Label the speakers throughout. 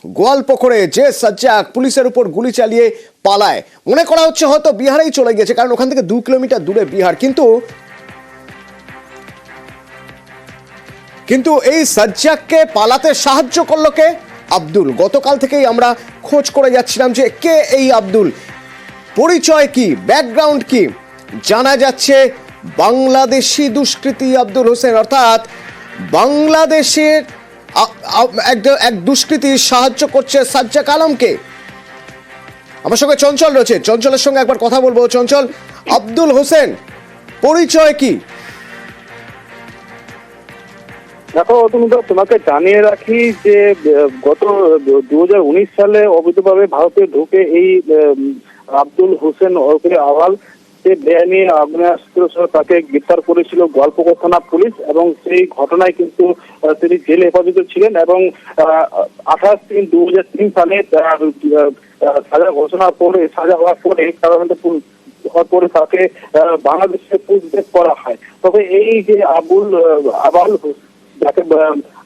Speaker 1: গোয়ালপুকুরে যে সাজ্জাক পুলিশের উপর গুলি চালিয়ে পালায়, মনে করা হচ্ছে হয়তো বিহারেই চলে গেছে, কারণ ওখান থেকে 2 কিলোমিটার দূরে বিহার। কিন্তু এই সাজ্জাককে পালাতে সাহায্য করলো কে? আব্দুল। গতকাল থেকেই আমরা খোঁজ করে যাচ্ছিলাম যে কে এই আব্দুল, পরিচয় কি, ব্যাকগ্রাউন্ড কি। জানা যাচ্ছে বাংলাদেশি দুষ্কৃতী আব্দুল হোসেন, অর্থাৎ বাংলাদেশের এক দুষ্কৃতী সাহায্য করছে সাজ্জাক আলমকে। আমার সঙ্গে চঞ্চল রয়েছে, চঞ্চলের সঙ্গে একবার কথা বলবো। চঞ্চল, আব্দুল হোসেন পরিচয় কি?
Speaker 2: দেখো তোমাকে জানিয়ে রাখি যে গত 2019 সালে অবৈধভাবে ভারতে ঢুকে এই আব্দুল হোসেন আওয়াল সে বেআইনি আগ্নেয়াস্ত্র সহ তাকে গ্রেফতার করেছিল গোয়ালপুকুর থানা পুলিশ, এবং সেই ঘটনায় কিন্তু তিনি জেল হেফাজতে ছিলেন এবং 28/3/2003 সালে সাজা ঘোষণা করে সাজা হওয়ার পরে তাকে বাংলাদেশে পুলিশ করা হয়। তবে এই যে আবাল যাকে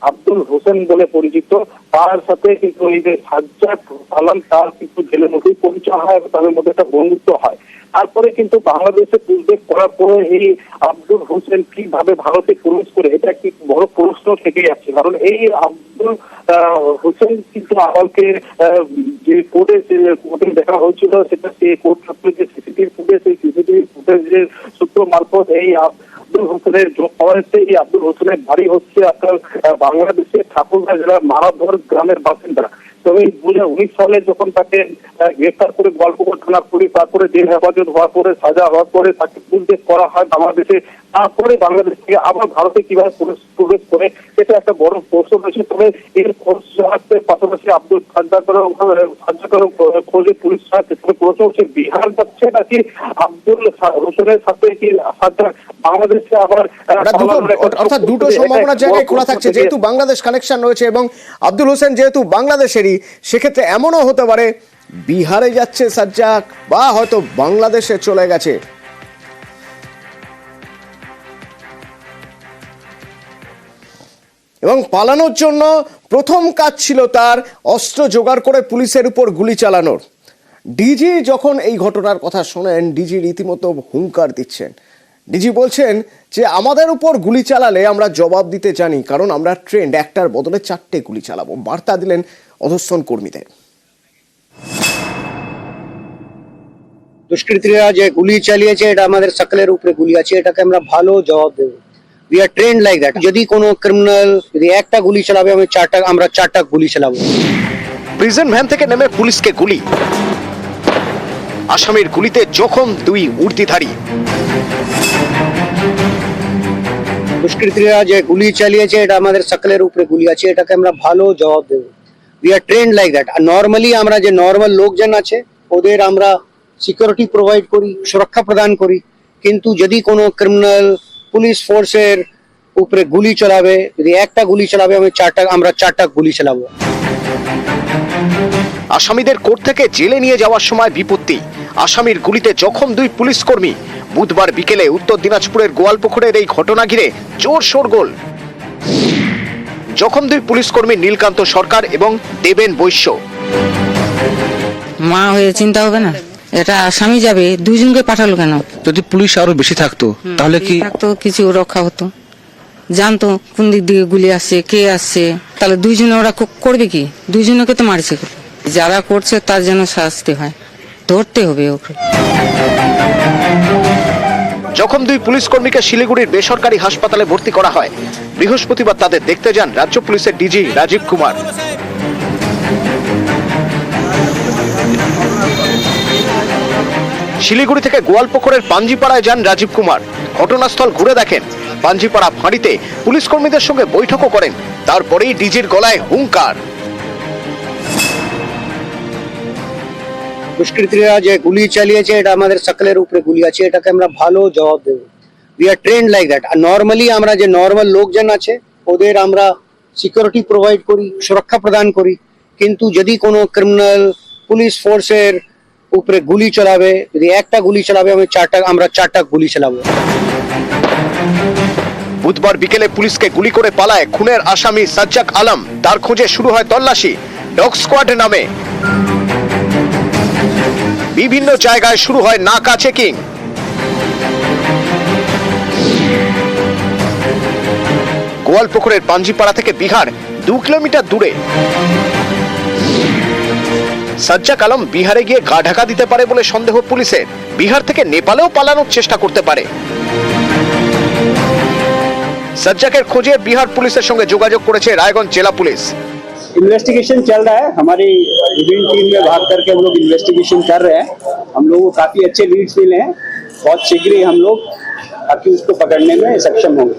Speaker 2: আব্দুল হোসেন বলে পরিচিত, তার সাথে কিন্তু এই যে সাজ্জাক আলম তার কিন্তু জেলের মধ্যেই পরিচয় হয় এবং তাদের মধ্যে একটা বন্ধুত্ব হয়। তারপরে কিন্তু বাংলাদেশে পুলিশ করার পরে এই আব্দুল হোসেন কিভাবে ভারতে প্রবেশ করে, এটা একটি বড় প্রশ্ন থেকে যাচ্ছে। কারণ এই আব্দুল হোসেন কিন্তু আওয়ালকে যে কোর্টে দেখা হয়েছিল, সেটা সেই কোর্ট যে সিসিটিভি ফুটেজ, সেই সিসিটিভি ফুটেজের সূত্র মারফত এই আব্দুল হোসেনের যোগ পাওয়া যাচ্ছে। এই আব্দুল হোসেনের বাড়ি হচ্ছে আপনার বাংলাদেশের ঠাকুরগাঁ জেলার মারাধর গ্রামের বাসিন্দা। তবে 2019 সালে যখন তাকে গ্রেফতার করে গোয়ালপুকুর থানা পুলিশ, তারপরে জেল হেফাজত হওয়ার পরে সাজা হওয়ার পরে তাকে পুলিশ করা হয় বাংলাদেশে, তারপরে বাংলাদেশ থেকে আবার ভারতে কিভাবে প্রবেশ করে, এটা একটা বড় প্রশ্ন রয়েছে। তবে এর পাশাপাশি আব্দুল সাজ্জাকের খোঁজে পুলিশ প্রশ্ন হচ্ছে বিহার যাচ্ছে নাকি আব্দুল হোসেনের সাথে কি সাজ্জাক বাংলাদেশে আবার,
Speaker 1: অর্থাৎ দুটো সম্ভাবনার জায়গায় খোলা থাকছে। যেহেতু বাংলাদেশ কানেকশন রয়েছে এবং আব্দুল হোসেন যেহেতু বাংলাদেশেরই, সেক্ষেত্রে এমনও হতে পারে বিহারে যাচ্ছে সাজ্জাক বা হয়তো বাংলাদেশে চলে গেছে। এবং পালানোর জন্য প্রথম কাজ ছিল তার অস্ত্র জোগাড় করে পুলিশের উপর গুলি চালানোর। ডিজি যখন এই ঘটনার কথা শোনেন, ডিজি রীতিমতো হুঙ্কার দিচ্ছেন। ডিজি বলছেন যে আমাদের উপর গুলি চালালে আমরা জবাব দিতে জানি, কারণ আমরা ট্রেন্ড, একটার বদলে 4টে গুলি চালাবো। বার্তা দিলেন অধস্তন কর্মীদের।
Speaker 3: দুষ্কৃতীরা যে গুলি চালিয়েছে, এটা আমাদের সকলের উপরে গুলি আছে, এটাকে আমরা ভালো জবাব দেব। We are trained like that. যদি কোনো ক্রিমিনাল যদি একটা গুলি চালাবে, আমরা চারটা গুলি চালাবো।
Speaker 4: প্রিজন ভ্যান থেকে নেমে পুলিশকে গুলি, আসামির গুলিতে জখম 2 উর্দিধারী।
Speaker 3: দুষ্কৃতীরা যে গুলি চালিয়েছে, এটা আমাদের সকলের উপরে গুলি আছে, এটাকে আমরা ভালো জবাব দেব। We are trained like that. আর নর্মালি আমরা যে নর্মাল লোকজন আছে, ওদের আমরা সিকিউরিটি প্রোভাইড করি, সুরক্ষা প্রদান করি। কিন্তু যদি কোনো ক্রিমিনাল পুলিশ ফোর্সের উপরে গুলি চালাবে, যদি একটা গুলি চালাবে, আমরা চারটা গুলি চালাবো।
Speaker 4: আসামিদের কোর্ট থেকে জেলে নিয়ে যাওয়ার সময় বিপত্তি, আসামির গুলিতে জখম 2 পুলিশ কর্মী। বুধবার বিকেলে উত্তর দিনাজপুরের গোয়ালপুকুরের এই ঘটনা ঘিরে জোর শোরগোল। জখম 2 পুলিশ কর্মী নীলকান্ত সরকার এবং দেবেন বৈশ্য।
Speaker 5: মা হয়ে চিন্তা হবে না, এটা আসামি যাবে, 2 জনকে পাঠালো কেন?
Speaker 6: যদি পুলিশ আরো বেশি থাকতো তাহলে কি
Speaker 5: থাকতো, কিছু রক্ষা হতো, জানতো কোন দিক দিয়ে গুলি আসছে, কে আসছে। তাহলে 2 জনে ওরা করবে কি? 2 জনকে তো মারছে। যারা করছে তার যেন শাস্তি হয়, ধরতে হবে ওকে।
Speaker 4: জখম 2 পুলিশ কর্মীকে শিলিগুড়ির বেসরকারি হাসপাতালে ভর্তি করা হয়। বৃহস্পতিবার তাদের দেখতে যান রাজ্য পুলিশের ডিজি রাজীব কুমার। শিলিগুড়ি থেকে গোয়ালপুকুরের পাঞ্জিপাড়ায় যান রাজীব কুমার। ঘটনাস্থল ঘুরে দেখেন। পাঞ্জিপাড়া ফাঁড়িতে পুলিশ কর্মীদের সঙ্গে বৈঠকও করেন। তারপরেই ডিজির গলায় হুঙ্কার।
Speaker 3: দুষ্কৃতীরা যে গুলি চালিয়েছে, এটা আমাদের সকলের উপরে গুলি আছে, এটাকে আমরা ভালো জবাব দেব। We are trained like that. আর নর্মালি আমরা যে নর্মাল লোকজন আছে, ওদের আমরা সিকিউরিটি প্রোভাইড করি, সুরক্ষা প্রদান করি। কিন্তু যদি কোনো ক্রিমিনাল পুলিশ ফোর্সের উপরে গুলি চালাবে, যদি একটা গুলি চালাবে, আমরা চারটা গুলি চালাবো।
Speaker 4: বুধবার বিকেলে পুলিশকে গুলি করে পালায় খুনের আসামি সাজ্জাক আলম। তার খোঁজে শুরু হয় তল্লাশি। ডগ স্কোয়াড নামে বিভিন্ন জায়গায় শুরু হয় নাকা চেকিং। গোয়ালপুকুরের পাঞ্জিপাড়া থেকে বিহার 2 কিলোমিটার দূরে সাজ্জাক আলম বিহারে গিয়ে গা ঢাকা দিতে পারে বলে সন্দেহ পুলিশের। বিহার থেকে নেপালেও পালানোর চেষ্টা করতে পারে। সাজ্জাকের খোঁজে বিহার পুলিশের সঙ্গে যোগাযোগ করেছে রায়গঞ্জ জেলা পুলিশ।
Speaker 7: इन्वेस्टिगेशन चल रहा है, हमारी विभिन्न टीम में भाग करके हम लोग इन्वेस्टिगेशन कर रहे हैं। हम लोग को काफी अच्छे लीड्स मिले हैं, बहुत शीघ्र ही हम लोग ताकि उसको पकड़ने में सक्षम होंगे।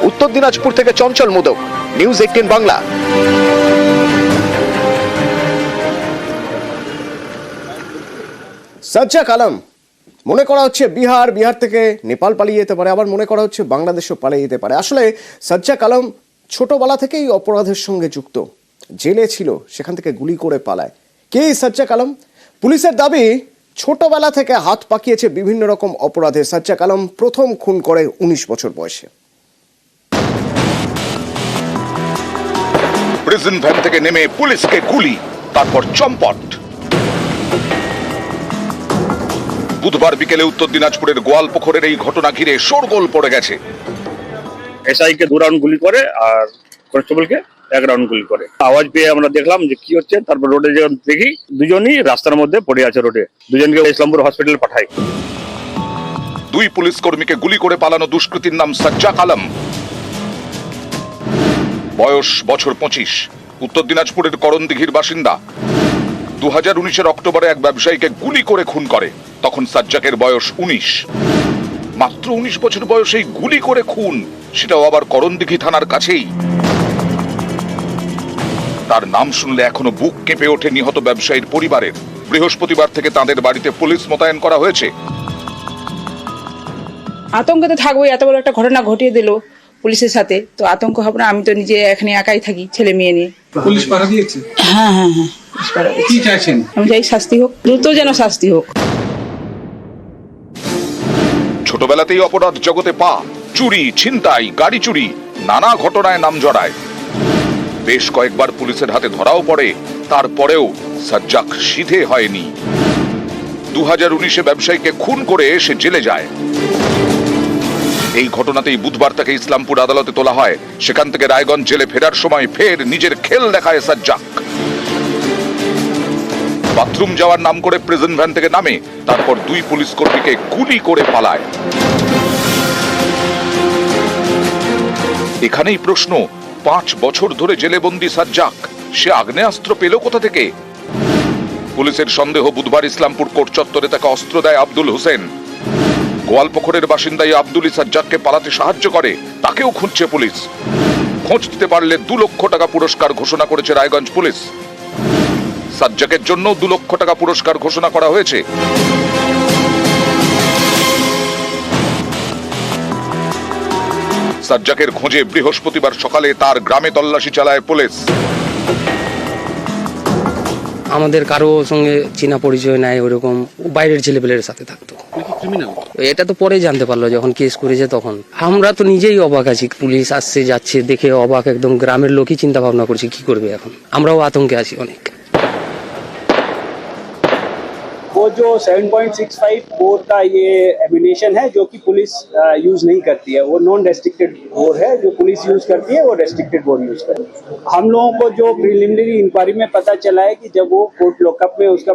Speaker 4: উত্তর দিনাজপুর থেকে চঞ্চল মোদক, নিউজ 18 বাংলা।
Speaker 1: সাজ্জাক আলম মনে করা হচ্ছে বিহার থেকে নেপাল পালিয়ে যেতে পারে, আবার মনে করা হচ্ছে বাংলাদেশও পালিয়ে যেতে পারে। আসলে সাজ্জাক আলম ছোটবেলা থেকেই অপরাধের সঙ্গে যুক্ত, জেলে ছিল, সেখান থেকে গুলি করে পালায়। কে এই সাজ্জাক আলম? পুলিশের দাবি ছোটবেলা থেকে হাত পাকিয়েছে বিভিন্ন রকম অপরাধে। সাজ্জাক আলম প্রথম খুন করে 19 বছর বয়সে।
Speaker 8: প্রিজন ভ্যান থেকে নেমে পুলিশকে গুলি, তারপর চম্পট। বুধবার বিকেলে উত্তর দিনাজপুরের গোয়ালপুকুরের এই ঘটনা ঘিরে শোরগোল পড়ে গেছে।
Speaker 9: এসআই কে 2 রাউন্ড গুলি করে আর কনস্টেবল কে 1 রাউন্ড গুলি করে। আওয়াজ পেয়ে আমরা দেখলাম যে কি হচ্ছে, তারপর রোডে যখন দেখি দুজনই রাস্তার মধ্যে পড়ে আছে রোডে। দুজনকে ইসলামপুর হসপিটাল পাঠাই।
Speaker 8: 2 পুলিশ কর্মীকে গুলি করে পালানো দুষ্কৃতীর নাম সাজ্জাক আলম, বয়স বছর 25, উত্তর দিনাজপুরের করণদিঘির বাসিন্দা। 2019-এর অক্টোবরে এক ব্যবসায়ীকে গুলি করে খুন করে, তখন সাজ্জাকের বয়স 19। মাত্র 19 বছর বয়সেই গুলি করে খুন, সেটাও আবার করণদিঘি থানার কাছেই। তার নাম শুনলে এখনো বুক কেঁপে ওঠে নিহত ব্যবসায়ীর পরিবারের। বৃহস্পতিবার থেকে তাদের বাড়িতে পুলিশ মোতায়েন করা হয়েছে।
Speaker 10: আতঙ্কে তো থাকবোই, এত বড় একটা ঘটনা ঘটিয়ে দিল পুলিশের সাথে, তো আতঙ্ক হবে না? আমি তো নিজে এখানে একাই থাকি ছেলে মেয়ে নিয়ে।
Speaker 6: পুলিশ পাড়া দিয়েছে?
Speaker 10: হ্যাঁ হ্যাঁ হ্যাঁ, পুলিশ পাড়া দিয়েছে।
Speaker 6: কি চাইছেন?
Speaker 10: আমি চাই শাস্তি হোক, দ্রুত যেন শাস্তি হোক।
Speaker 8: ছোটবেলাতেই অপরাধ জগতে পা, চুরি, ছিনতাই, গাড়ি চুরি, নানা ঘটনায় নাম জড়ায়। বেশ কয়েকবার পুলিশের হাতে ধরাও পড়ে, তারপরেও সাজ্জাক সিধে হয়নি। 2019-এ ব্যবসায়ীকে খুন করে সে জেলে যায়। এই ঘটনাতেই বুধবার তাকে ইসলামপুর আদালতে তোলা হয়। সেখান থেকে রায়গঞ্জ জেলে ফেরার সময় ফের নিজের খেল দেখায় সাজ্জাক। বাথরুম যাওয়ার নাম করে প্রিজন ভ্যান থেকে নামে, তারপর 2 পুলিশ কর্মীকে গুলি করে পালায়। এখানেই প্রশ্ন, 5 বছর ধরে জেলেবন্দি সাজ্জাক, সে আগ্নেয়াস্ত্র পেল কোথা থেকে? পুলিশের সন্দেহ বুধবার ইসলামপুর কোর্ট চত্বরে তাকে অস্ত্র দেয় আব্দুল হোসেন। গোয়ালপুকুরের বাসিন্দা এই আব্দুল সাজ্জাককে পালাতে সাহায্য করে, তাকেও খুঁজছে পুলিশ। খোঁজ দিতে পারলে 2 লক্ষ টাকা পুরস্কার ঘোষণা করেছে রায়গঞ্জ পুলিশ। সাজ্জাকের জন্য 2 লক্ষ টাকা পুরস্কার ঘোষণা করা হয়েছে। সাজ্জাকের খোঁজে বৃহস্পতিবার সকালে তার গ্রামে তল্লাশি চালায় পুলিশ।
Speaker 11: আমাদের কারো সঙ্গে চেনা পরিচয় নাই, ওরকম বাইরের ছেলেপেলের সাথে থাকতো। এটা তো পরে জানতে পারলো যখন কেস করেছে তখন। আমরা তো নিজেই অবাক আছি, পুলিশ আসছে যাচ্ছে দেখে অবাক, একদম গ্রামের লোকই চিন্তা ভাবনা করছে কি করবে এখন। আমরাও আতঙ্কে আছি অনেক।
Speaker 7: वो जो 7.65 बोर का ये एमिनेशन है जो कि पुलिस यूज नहीं करती है, वो नॉन रेस्ट्रिक्टेड बोर है। जो पुलिस यूज करती है वो रेस्ट्रिक्टेड बोर यूज करती है। हम लोगों को जो प्रिलिमिनरी इंक्वायरी में पता चला है कि जब वो कोर्ट लॉकअप में उसका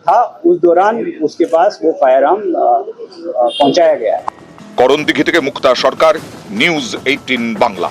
Speaker 7: था, उस दौरान उसके पास वो फायर आर्म पहुंचाया गया है।
Speaker 8: করণদিঘি থেকে মুক্তা সরকার, নিউজ 18 বাংলা।